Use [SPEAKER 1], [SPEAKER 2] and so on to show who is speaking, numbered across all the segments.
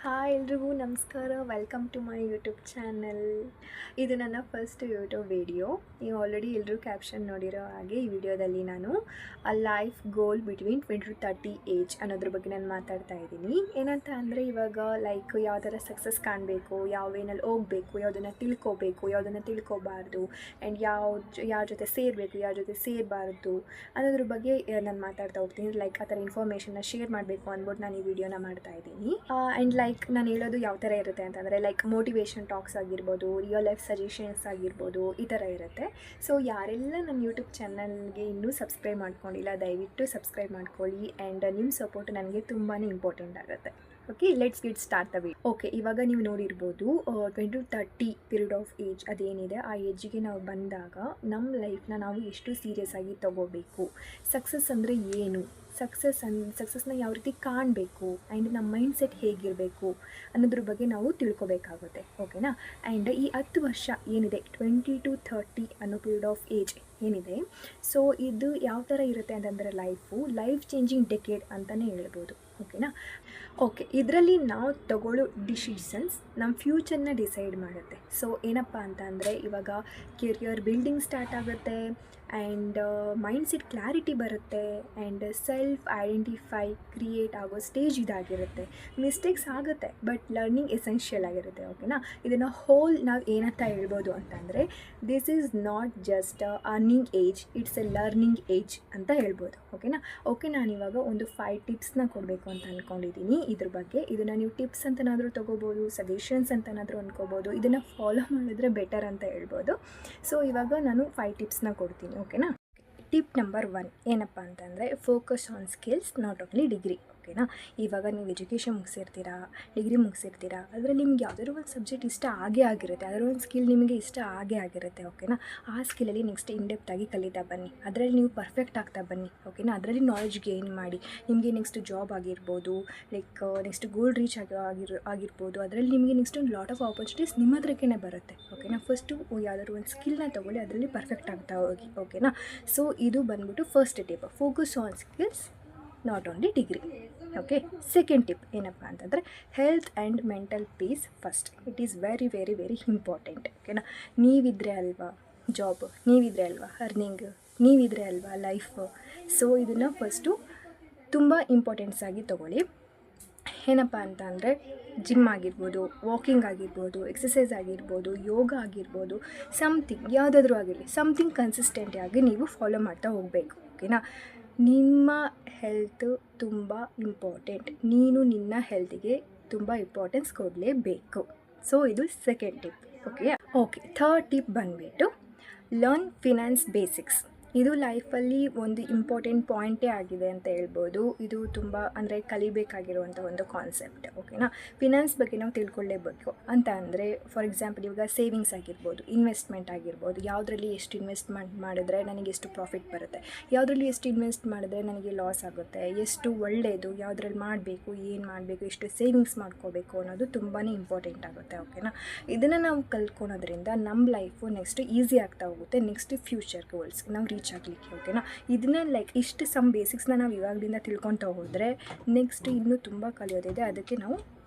[SPEAKER 1] Hi ಎಲ್ರಿಗೂ ನಮಸ್ಕಾರ. Welcome to my YouTube channel. ಇದು ನನ್ನ ಫಸ್ಟ್ ಯೂಟ್ಯೂಬ್ ವಿಡಿಯೋ. ನೀವು ಆಲ್ರೆಡಿ ಎಲ್ಲರೂ ಕ್ಯಾಪ್ಷನ್ ನೋಡಿರೋ ಹಾಗೆ ಈ ವಿಡಿಯೋದಲ್ಲಿ ನಾನು ಲೈಫ್ ಗೋಲ್ ಬಿಟ್ವೀನ್ 20-30 ಏಜ್ ಅನ್ನೋದ್ರ ಬಗ್ಗೆ ನಾನು ಮಾತಾಡ್ತಾ ಇದ್ದೀನಿ. ಏನಂತ ಅಂದರೆ ಇವಾಗ ಲೈಕ್ ಯಾವ ಥರ ಸಕ್ಸಸ್ ಕಾಣಬೇಕು, ಯಾವ ವೇನಲ್ಲಿ ಹೋಗಬೇಕು, ಯಾವುದನ್ನು ತಿಳ್ಕೊಬೇಕು, ಯಾವುದನ್ನು ತಿಳ್ಕೊಬಾರ್ದು, ಆ್ಯಂಡ್ ಯಾರ ಜೊತೆ ಸೇರಬೇಕು, ಯಾರ ಜೊತೆ ಸೇರಬಾರ್ದು ಅನ್ನೋದ್ರ ಬಗ್ಗೆ ನಾನು ಮಾತಾಡ್ತಾ ಹೋಗ್ತೀನಿ. ಲೈಕ್ ಆ ಥರ ಇನ್ಫಾರ್ಮೇಷನ್ನ ಶೇರ್ ಮಾಡಬೇಕು ಅಂದ್ಬಿಟ್ಟು ನಾನು ಈ ವಿಡಿಯೋನ ಮಾಡ್ತಾ ಇದ್ದೀನಿ. ಆ್ಯಂಡ್ ಲೈಕ್ ನಾನು ಹೇಳೋದು ಯಾವ ಥರ ಇರುತ್ತೆ ಅಂತಂದರೆ ಲೈಕ್ ಮೋಟಿವೇಶನ್ ಟಾಕ್ಸ್ ಆಗಿರ್ಬೋದು, ರಿಯಲ್ ಲೈಫ್ ಸಜೆಷನ್ಸ್ ಆಗಿರ್ಬೋದು, ಈ ಥರ ಇರುತ್ತೆ. ಸೊ ಯಾರೆಲ್ಲ ನನ್ನ ಯೂಟ್ಯೂಬ್ ಚಾನಲ್ಗೆ ಇನ್ನೂ ಸಬ್ಸ್ಕ್ರೈಬ್ ಮಾಡ್ಕೊಂಡಿಲ್ಲ ದಯವಿಟ್ಟು ಸಬ್ಸ್ಕ್ರೈಬ್ ಮಾಡ್ಕೊಳ್ಳಿ. ಆ್ಯಂಡ್ ನಿಮ್ಮ ಸಪೋರ್ಟ್ ನನಗೆ ತುಂಬಾ ಇಂಪಾರ್ಟೆಂಟ್ ಆಗುತ್ತೆ. Okay, let's get start the video. Okay, ಇವಾಗ ನೀವು ನೋಡಿರ್ಬೋದು 20-30 ಪೀರಿಯಡ್ ಆಫ್ ಏಜ್ ಅದೇನಿದೆ ಆ ಏಜಿಗೆ ನಾವು ಬಂದಾಗ ನಮ್ಮ ಲೈಫ್ನ ನಾವು ಎಷ್ಟು ಸೀರಿಯಸ್ ಆಗಿ ತೊಗೋಬೇಕು, ಸಕ್ಸಸ್ ಅಂದರೆ ಏನು, ಸಕ್ಸಸ್ನ ಯಾವ ರೀತಿ ಕಾಣಬೇಕು, ಆ್ಯಂಡ್ ನಮ್ಮ ಮೈಂಡ್ ಸೆಟ್ ಹೇಗಿರಬೇಕು ಅನ್ನೋದ್ರ ಬಗ್ಗೆ ನಾವು ತಿಳ್ಕೊಬೇಕಾಗುತ್ತೆ. ಓಕೆನಾ. ಆ್ಯಂಡ್ ಈ 10 ವರ್ಷ ಏನಿದೆ 20-30 ಅನ್ನೋ ಪೀರಿಯಡ್ ಆಫ್ ಏಜ್ ಏನಿದೆ, ಸೊ ಇದು ಯಾವ ಥರ ಇರುತ್ತೆ ಅಂತಂದರೆ ಲೈಫ್ ಚೇಂಜಿಂಗ್ ಡೆಕೇಡ್ ಅಂತಲೇ ಹೇಳ್ಬೋದು. ಓಕೆನಾ. ಓಕೆ, ಇದರಲ್ಲಿ ನಾವು ತಗೊಳ್ಳೋ ಡಿಸಿಷನ್ಸ್ ನಮ್ಮ ಫ್ಯೂಚರ್ನ ಡಿಸೈಡ್ ಮಾಡುತ್ತೆ. ಸೊ ಏನಪ್ಪ ಅಂತ ಅಂದರೆ ಇವಾಗ ಕೆರಿಯರ್ ಬಿಲ್ಡಿಂಗ್ ಸ್ಟಾರ್ಟ್ ಆಗುತ್ತೆ, ಆ್ಯಂಡ್ ಮೈಂಡ್ ಸೆಟ್ ಕ್ಲಾರಿಟಿ ಬರುತ್ತೆ, ಆ್ಯಂಡ್ ಸೆಲ್ಫ್ ಐಡೆಂಟಿಫೈ ಕ್ರಿಯೇಟ್ ಆಗೋ ಸ್ಟೇಜ್ ಇದಾಗಿರುತ್ತೆ. ಮಿಸ್ಟೇಕ್ಸ್ ಆಗುತ್ತೆ ಬಟ್ ಲರ್ನಿಂಗ್ ಎಸೆನ್ಷಿಯಲ್ ಆಗಿರುತ್ತೆ. ಓಕೆನಾ. ಇದನ್ನು ಹೋಲ್ ನಾವು ಏನಂತ ಹೇಳ್ಬೋದು ಅಂತಂದರೆ this is not just earning age, it's A learning age ಅಂತ ಹೇಳ್ಬೋದು. ಓಕೆನಾ. ಓಕೆ, ನಾನಿವಾಗ ಒಂದು 5 ಟಿಪ್ಸ್ನ ಕೊಡಬೇಕು ಅಂತ ಅಂದ್ಕೊಂಡಿದ್ದೀನಿ ಇದ್ರ ಬಗ್ಗೆ. ಇದನ್ನು ನೀವು ಟಿಪ್ಸ್ ಅಂತನಾದರೂ ತೊಗೋಬೋದು, ಸಜೆಷನ್ಸ್ ಅಂತನಾದರೂ ಅಂದ್ಕೋಬೋದು, ಇದನ್ನು ಫಾಲೋ ಮಾಡಿದ್ರೆ ಬೆಟರ್ ಅಂತ ಹೇಳ್ಬೋದು. ಸೊ ಇವಾಗ ನಾನು 5 ಟಿಪ್ಸ್ನ ಕೊಡ್ತೀನಿ. ಓಕೆನಾ. ಟಿಪ್ ನಂಬರ್ 1 ಏನಪ್ಪ ಅಂತಂದರೆ focus on skills not only degree. ಓಕೆನಾ. ಇವಾಗ ನೀವು ಎಜುಕೇಷನ್ ಮುಗಿಸಿರ್ತೀರಾ, ಡಿಗ್ರಿ ಮುಗಿಸಿರ್ತೀರಾ, ಅದರಲ್ಲಿ ನಿಮ್ಗೆ ಯಾವುದಾದ್ರು ಒಂದು ಸಬ್ಜೆಕ್ಟ್ ಇಷ್ಟ ಆಗೇ ಆಗಿರುತ್ತೆ, ಯಾವುದಾದ್ರು ಒಂದು ಸ್ಕಿಲ್ ನಿಮಗೆ ಇಷ್ಟ ಆಗೇ ಆಗಿರುತ್ತೆ. ಓಕೆನಾ. ಆ ಸ್ಕಿಲಲ್ಲಿ ನೆಕ್ಸ್ಟ್ ಇನ್ಡೆಪ್ತಾಗಿ ಕಲಿತಾ ಬನ್ನಿ, ಅದರಲ್ಲಿ ನೀವು ಪರ್ಫೆಕ್ಟ್ ಆಗ್ತಾ ಬನ್ನಿ. ಓಕೆನಾ. ಅದರಲ್ಲಿ ನಾಲೆಡ್ಜ್ ಗೇನ್ ಮಾಡಿ ನಿಮಗೆ ನೆಕ್ಸ್ಟ್ ಜಾಬ್ ಆಗಿರ್ಬೋದು, ಲೈಕ್ ನೆಕ್ಸ್ಟ್ ಗೋಲ್ ರೀಚ್ ಆಗಿರ್ಬೋದು, ಅದರಲ್ಲಿ ನಿಮಗೆ ನೆಕ್ಸ್ಟ್ ಒಂದು ಲಾಟ್ ಆಫ್ ಆಪರ್ಚುನಿಟೀಸ್ ನಿಮ್ಮ ಹತ್ರಕ್ಕೇ ಬರುತ್ತೆ. ಓಕೆನಾ. ಫಸ್ಟು ಯಾವುದಾದ್ರು ಒಂದು ಸ್ಕಿಲ್ನ ತೊಗೊಳ್ಳಿ, ಅದರಲ್ಲಿ ಪರ್ಫೆಕ್ಟ್ ಆಗ್ತಾ ಹೋಗಿ. ಓಕೆನಾ. ಸೊ ಇದು ಬಂದ್ಬಿಟ್ಟು first tip, focus on skills not only degree. Okay. Second tip ಏನಪ್ಪ ಅಂತಂದರೆ health and mental piece first. It is very very very important. ಓಕೆನಾ. ನೀವಿದ್ರೆ ಅಲ್ವಾ ಜಾಬ್, ನೀವಿದ್ರೆ ಅಲ್ವಾ ಅರ್ನಿಂಗ್, ನೀವಿದ್ರೆ ಅಲ್ವಾ ಲೈಫ್. ಸೊ ಇದನ್ನು ಫಸ್ಟು ತುಂಬ ಇಂಪಾರ್ಟೆನ್ಸ್ ಆಗಿ ತೊಗೊಳ್ಳಿ. ಏನಪ್ಪ ಅಂತ ಅಂದರೆ ಜಿಮ್ ಆಗಿರ್ಬೋದು, ವಾಕಿಂಗ್ ಆಗಿರ್ಬೋದು, ಎಕ್ಸಸೈಸ್ ಆಗಿರ್ಬೋದು, ಯೋಗ ಆಗಿರ್ಬೋದು, ಸಮಥಿಂಗ್ ಯಾವುದಾದ್ರೂ ಆಗಿರಲಿ, ಸಮಥಿಂಗ್ ಕನ್ಸಿಸ್ಟೆಂಟ್ ಆಗಿ ನೀವು ಫಾಲೋ ಮಾಡ್ತಾ ಹೋಗಬೇಕು. ಓಕೆನಾ. ನಿಮ್ಮ ಹೆಲ್ತ್ ತುಂಬ ಇಂಪಾರ್ಟೆಂಟ್, ನೀನು ನಿನ್ನ ಹೆಲ್ತಿಗೆ ತುಂಬ ಇಂಪಾರ್ಟೆನ್ಸ್ ಕೊಡಲೇಬೇಕು. ಸೊ ಇದು second tip. Okay. Third tip ಬಂದುಬಿಟ್ಟು ಲರ್ನ್ ಫಿನಾನ್ಸ್ ಬೇಸಿಕ್ಸ್. ಇದು ಲೈಫಲ್ಲಿ ಒಂದು ಇಂಪಾರ್ಟೆಂಟ್ ಪಾಯಿಂಟೇ ಆಗಿದೆ ಅಂತ ಹೇಳ್ಬೋದು. ಇದು ತುಂಬ ಅಂದರೆ ಕಲಿಬೇಕಾಗಿರುವಂಥ ಒಂದು ಕಾನ್ಸೆಪ್ಟ್. ಓಕೆನಾ. ಫಿನಾನ್ಸ್ ಬಗ್ಗೆ ನಾವು ತಿಳ್ಕೊಳ್ಳೇಬೇಕು ಅಂತ ಅಂದರೆ ಫಾರ್ ಎಕ್ಸಾಂಪಲ್ ಇವಾಗ ಸೇವಿಂಗ್ಸ್ ಆಗಿರ್ಬೋದು, ಇನ್ವೆಸ್ಟ್ಮೆಂಟ್ ಆಗಿರ್ಬೋದು, ಯಾವುದರಲ್ಲಿ ಎಷ್ಟು ಇನ್ವೆಸ್ಟ್ಮೆಂಟ್ ಮಾಡಿದ್ರೆ ನನಗೆ ಎಷ್ಟು ಪ್ರಾಫಿಟ್ ಬರುತ್ತೆ, ಯಾವುದರಲ್ಲಿ ಎಷ್ಟು ಇನ್ವೆಸ್ಟ್ ಮಾಡಿದ್ರೆ ನನಗೆ ಲಾಸ್ ಆಗುತ್ತೆ, ಎಷ್ಟು ಒಳ್ಳೆಯದು, ಯಾವುದ್ರಲ್ಲಿ ಮಾಡಬೇಕು, ಏನು ಮಾಡಬೇಕು, ಎಷ್ಟು ಸೇವಿಂಗ್ಸ್ ಮಾಡ್ಕೋಬೇಕು ಅನ್ನೋದು ತುಂಬಾ ಇಂಪಾರ್ಟೆಂಟ್ ಆಗುತ್ತೆ. ಓಕೆನಾ. ಇದನ್ನು ನಾವು ಕಲ್ತ್ಕೊಳೋದ್ರಿಂದ ನಮ್ಮ ಲೈಫು ನೆಕ್ಸ್ಟ್ ಈಸಿ ಆಗ್ತಾ ಹೋಗುತ್ತೆ, ನೆಕ್ಸ್ಟ್ ಫ್ಯೂಚರ್ ಗೋಲ್ಸ್ಗೆ ನಾವು ರೀಚ್ ಆಗಲಿಕ್ಕೆ. ಓಕೆನಾ. ಇದನ್ನ ಲೈಕ್ ಇಷ್ಟು ಸಮ್ ಬೇಸಿಕ್ಸ್ನ ನಾವು ಇವಾಗಲಿಂದ ತಿಳ್ಕೊತಾ ಹೋದರೆ ನೆಕ್ಸ್ಟ್ ಇನ್ನೂ ತುಂಬ ಕಲಿಯೋದಿದೆ, ಅದಕ್ಕೆ ನಾವು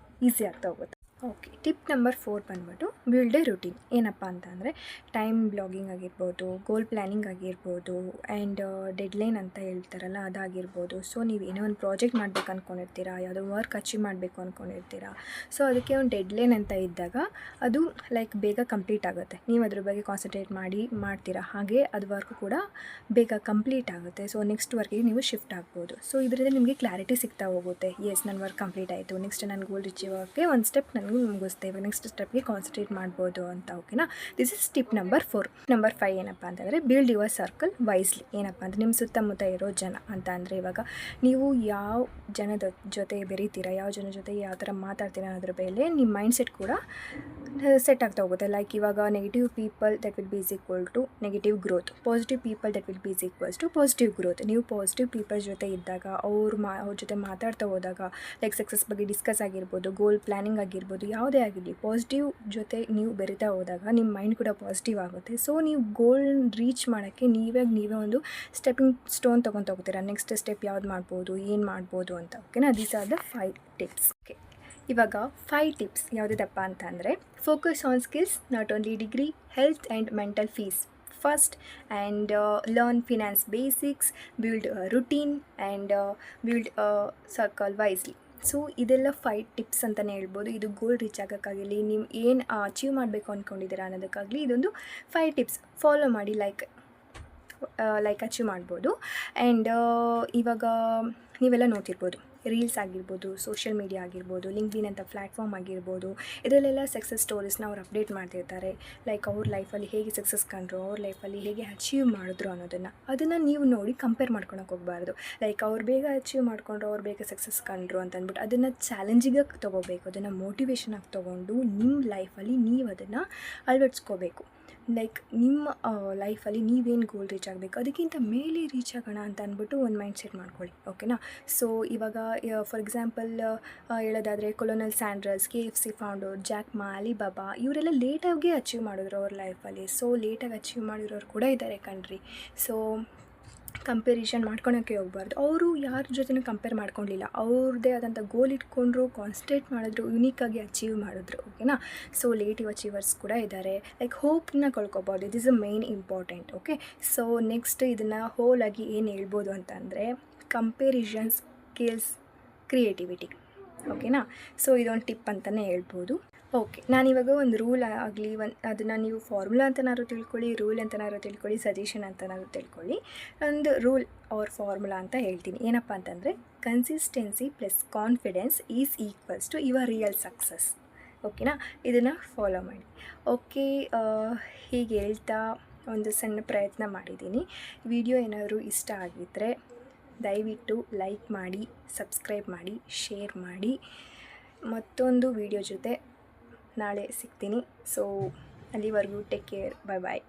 [SPEAKER 1] ಈಸಿ ಆಗ್ತಾ ಹೋಗುತ್ತೆ. ಓಕೆ. ಟಿಪ್ ನಂಬರ್ 4 ಬಂದ್ಬಿಟ್ಟು ಬಿಲ್ಡ್ ಎ ರೂಟೀನ್. ಏನಪ್ಪ ಅಂತ ಅಂದರೆ ಟೈಮ್ ಬ್ಲಾಗಿಂಗ್ ಆಗಿರ್ಬೋದು, ಗೋಲ್ ಪ್ಲ್ಯಾನಿಂಗ್ ಆಗಿರ್ಬೋದು, ಆ್ಯಂಡ್ ಡೆಡ್ಲೈನ್ ಅಂತ ಹೇಳ್ತಾರಲ್ಲ ಅದಾಗಿರ್ಬೋದು. ಸೊ ನೀವು ಏನೋ ಒಂದು ಪ್ರಾಜೆಕ್ಟ್ ಮಾಡಬೇಕು ಅಂದ್ಕೊಂಡಿರ್ತೀರಾ, ಯಾವುದೋ ವರ್ಕ್ ಅಚೀವ್ ಮಾಡಬೇಕು ಅಂದ್ಕೊಂಡಿರ್ತೀರಾ, ಸೊ ಅದಕ್ಕೆ ಒಂದು ಡೆಡ್ಲೈನ್ ಅಂತ ಇದ್ದಾಗ ಅದು ಲೈಕ್ ಬೇಗ ಕಂಪ್ಲೀಟ್ ಆಗುತ್ತೆ. ನೀವು ಅದ್ರ ಬಗ್ಗೆ ಕಾನ್ಸಂಟ್ರೇಟ್ ಮಾಡ್ತೀರಾ, ಹಾಗೆ ಅದು ವರ್ಕ್ ಕೂಡ ಬೇಗ ಕಂಪ್ಲೀಟ್ ಆಗುತ್ತೆ. ಸೊ ನೆಕ್ಸ್ಟ್ ವರ್ಕಿಗೆ ನೀವು ಶಿಫ್ಟ್ ಆಗ್ಬೋದು. ಸೊ ಇದರಿಂದ ನಿಮಗೆ ಕ್ಲಾರಿಟಿ ಸಿಗ್ತಾ ಹೋಗುತ್ತೆ. ಎಸ್, ನನ್ನ ವರ್ಕ್ ಕಂಪ್ಲೀಟ್ ಆಯಿತು, ನೆಕ್ಸ್ಟ್ ನನ್ನ ಗೋಲ್ ರೀಚ್ ಆಗೋಕ್ಕೆ ಒಂದು ಸ್ಟೆಪ್ ನನಗೆ ಮುಗಿಸ್ತೇವೆ, ನೆಕ್ಸ್ಟ್ ಸ್ಟೆಪ್ಗೆ ಕಾನ್ಸಂಟ್ರೇಟ್ ಮಾಡ್ಬೋದು ಅಂತ. ಓಕೆನಾ. This is tip number 4. Number 5 ಏನಪ್ಪ ಅಂತಂದರೆ ಬಿಲ್ಡ್ ಯುವರ್ ಸರ್ಕಲ್ ವೈಸ್ಲಿ. ಏನಪ್ಪ ಅಂದರೆ ನಿಮ್ಮ ಸುತ್ತಮುತ್ತ ಇರೋ ಜನ ಅಂತ ಅಂದರೆ ಇವಾಗ ನೀವು ಯಾವ ಜನದ ಜೊತೆ ಬೆರೀತೀರಾ, ಯಾವ ಜನ ಜೊತೆ ಯಾವ ಥರ ಮಾತಾಡ್ತೀರಾ ಅನ್ನೋದ್ರ ಮೇಲೆ ನಿಮ್ಮ ಮೈಂಡ್ ಸೆಟ್ ಕೂಡ ಸೆಟ್ ಆಗ್ತಾ ಹೋಗುತ್ತೆ. ಲೈಕ್ ಇವಾಗ negative people that will be is equal to negative growth, positive people that will be is equals to positive growth. ನೀವು ಪಾಸಿಟಿವ್ ಪೀಪಲ್ ಜೊತೆ ಇದ್ದಾಗ ಅವ್ರ ಜೊತೆ ಮಾತಾಡ್ತಾ ಹೋದಾಗ ಲೈಕ್ ಸಕ್ಸಸ್ ಬಗ್ಗೆ ಡಿಸ್ಕಸ್ ಆಗಿರ್ಬೋದು, ಗೋಲ್ ಪ್ಲ್ಯಾನಿಂಗ್ ಆಗಿರ್ಬೋದು, ಯಾವುದೇ ಆಗಿರಲಿ ಪಾಸಿಟಿವ್ ಜೊತೆ ನೀವು ಬೆರಿತಾ ಹೋದಾಗ ನಿಮ್ಮ ಮೈಂಡ್ ಕೂಡ ಪಾಸಿಟಿವ್ ಆಗುತ್ತೆ. ಸೊ ನೀವು ಗೋಲ್ ರೀಚ್ ಮಾಡೋಕ್ಕೆ ನೀವೇ ಒಂದು ಸ್ಟೆಪ್ಪಿಂಗ್ ಸ್ಟೋನ್ ತೊಗೊತಾ ಹೋಗ್ತೀರಾ. ನೆಕ್ಸ್ಟ್ ಸ್ಟೆಪ್ ಯಾವ್ದು ಮಾಡ್ಬೋದು, ಏನು ಮಾಡ್ಬೋದು ಅಂತ. ಓಕೆನಾ. These are the 5 tips. Okay. ಇವಾಗ 5 ಟಿಪ್ಸ್ ಯಾವುದಿದಪ್ಪ ಅಂತಂದರೆ, focus on skills, not only degree, health and mental piece first, and learn finance basics, build routine and build circle wisely. So ಇದೆಲ್ಲ 5 ಟಿಪ್ಸ್ ಅಂತಲೇ ಹೇಳ್ಬೋದು. ಇದು ಗೋಲ್ ರೀಚ್ ಆಗೋಕ್ಕಾಗಲಿ, ನೀವು ಏನು achieve ಮಾಡಬೇಕು ಅಂದ್ಕೊಂಡಿದ್ದೀರಾ ಅನ್ನೋದಕ್ಕಾಗಲಿ ಇದೊಂದು 5 ಟಿಪ್ಸ್ ಫಾಲೋ ಮಾಡಿ ಲೈಕ್ ಅಚೀವ್ ಮಾಡ್ಬೋದು. ಆ್ಯಂಡ್ ಇವಾಗ ನೀವೆಲ್ಲ ನೋಡ್ತಿರ್ಬೋದು, ರೀಲ್ಸ್ ಆಗಿರ್ಬೋದು, ಸೋಷಿಯಲ್ ಮೀಡಿಯಾ ಆಗಿರ್ಬೋದು, ಲಿಂಕ್ಡ್ಇನ್ ಅಂತ ಪ್ಲ್ಯಾಟ್ಫಾರ್ಮ್ ಆಗಿರ್ಬೋದು, ಇದರಲ್ಲೆಲ್ಲ ಸಕ್ಸಸ್ ಸ್ಟೋರೀಸ್ನ ಅವ್ರು ಅಪ್ಡೇಟ್ ಮಾಡ್ತಿರ್ತಾರೆ. ಲೈಕ್ ಅವ್ರ ಲೈಫಲ್ಲಿ ಹೇಗೆ ಸಕ್ಸಸ್ ಕಂಡ್ರು, ಅವ್ರ ಲೈಫಲ್ಲಿ ಹೇಗೆ ಅಚೀವ್ ಮಾಡಿದ್ರು ಅದನ್ನು ನೀವು ನೋಡಿ ಕಂಪೇರ್ ಮಾಡ್ಕೊಳಕ್ಕೆ ಹೋಗಬಾರ್ದು. ಲೈಕ್ ಅವ್ರು ಬೇಗ ಅಚೀವ್ ಮಾಡ್ಕೊಂಡ್ರು, ಅವ್ರು ಬೇಗ ಸಕ್ಸಸ್ ಕಂಡ್ರು ಅಂತಂದ್ಬಿಟ್ಟು ಅದನ್ನು ಚಾಲೆಂಜಿಗಾಗಿ ತೊಗೋಬೇಕು. ಅದನ್ನು ಮೋಟಿವೇಶನಾಗಿ ತೊಗೊಂಡು ನಿಮ್ಮ ಲೈಫಲ್ಲಿ ನೀವು ಅದನ್ನು ಅಳವಡಿಸ್ಕೋಬೇಕು. ಲೈಕ್ ನಿಮ್ಮ ಲೈಫಲ್ಲಿ ನೀವೇನು ಗೋಲ್ ರೀಚ್ ಆಗಬೇಕು ಅದಕ್ಕಿಂತ ಮೇಲೆ ರೀಚ್ ಆಗೋಣ ಅಂತ ಅಂದ್ಬಿಟ್ಟು ಒಂದು ಮೈಂಡ್ ಸೆಟ್ ಮಾಡ್ಕೊಳ್ಳಿ, ಓಕೆನಾ. ಸೊ ಇವಾಗ ಫಾರ್ ಎಕ್ಸಾಂಪಲ್ ಹೇಳೋದಾದರೆ ಕೊಲೊನಲ್ ಸ್ಯಾಂಡರ್ಸ್, KFC ಫೌಂಡರ್, ಜಾಕ್ ಮಾ, ಅಲಿಬಾಬಾ ಇವರೆಲ್ಲ ಲೇಟಾಗಿ ಅಚೀವ್ ಮಾಡಿದ್ರು ಅವ್ರ ಲೈಫಲ್ಲಿ. ಸೊ ಲೇಟಾಗಿ ಅಚೀವ್ ಮಾಡಿರೋರು ಕೂಡ ಇದ್ದಾರೆ ಕಣ್ರಿ. ಸೊ ಕಂಪೇರಿಷನ್ ಮಾಡ್ಕೊಳೋಕ್ಕೆ ಹೋಗಬಾರ್ದು. ಅವರು ಯಾರ ಜೊತೆನೂ ಕಂಪೇರ್ ಮಾಡ್ಕೊಂಡಿಲ್ಲ, ಅವ್ರದ್ದೇ ಆದಂಥ ಗೋಲ್ ಇಟ್ಕೊಂಡ್ರು, ಕಾನ್ಸಂಟ್ರೇಟ್ ಮಾಡಿದ್ರು, ಯುನೀಕಾಗಿ ಅಚೀವ್ ಮಾಡಿದ್ರು, ಓಕೆನಾ. ಸೊ ಲೇಟಿವ್ ಅಚೀವರ್ಸ್ ಕೂಡ ಇದ್ದಾರೆ. ಲೈಕ್ ಹೋಪ್ನ ಕಳ್ಕೊಬಾರ್ದು, it is a main important, okay. So next ಇದನ್ನು ಹೋಲಾಗಿ ಏನು ಹೇಳ್ಬೋದು ಅಂತಂದರೆ, ಕಂಪೇರಿಷನ್ ಸ್ಕಿಲ್ಸ್ ಕ್ರಿಯೇಟಿವಿಟಿ, ಓಕೆನಾ. ಸೊ ಇದೊಂದು ಟಿಪ್ ಅಂತಲೇ ಹೇಳ್ಬೋದು. ಓಕೆ, ನಾನಿವಾಗ ಒಂದು ರೂಲ್ ಆಗಲಿ, ಅದನ್ನು ನೀವು ಫಾರ್ಮುಲಾ ಅಂತನಾದ್ರು ತಿಳ್ಕೊಳ್ಳಿ, ರೂಲ್ ಅಂತನಾದ್ರು ತಿಳ್ಕೊಳ್ಳಿ, ಸಜೆಷನ್ ಅಂತನಾದ್ರು ತಿಳ್ಕೊಳ್ಳಿ. ಒಂದು ರೂಲ್ ಆರ್ ಫಾರ್ಮುಲಾ ಅಂತ ಹೇಳ್ತೀನಿ. ಏನಪ್ಪ ಅಂತಂದರೆ, consistency plus confidence is equals to your real success, ಓಕೆನಾ. ಇದನ್ನು ಫಾಲೋ ಮಾಡಿ. ಓಕೆ, ಹೀಗೆ ಹೇಳ್ತಾ ಒಂದು ಸಣ್ಣ ಪ್ರಯತ್ನ ಮಾಡಿದ್ದೀನಿ. ವಿಡಿಯೋ ಏನಾದರೂ ಇಷ್ಟ ಆಗಿದ್ದರೆ ದಯವಿಟ್ಟು ಲೈಕ್ ಮಾಡಿ, ಸಬ್ಸ್ಕ್ರೈಬ್ ಮಾಡಿ, ಶೇರ್ ಮಾಡಿ. ಮತ್ತೊಂದು ವಿಡಿಯೋ ಜೊತೆ ನಾಳೆ ಸಿಗ್ತೀನಿ. ಸೊ ಅಲ್ಲಿವರೆಗೂ ಟೇಕ್ ಕೇರ್, ಬಾಯ್ ಬಾಯ್.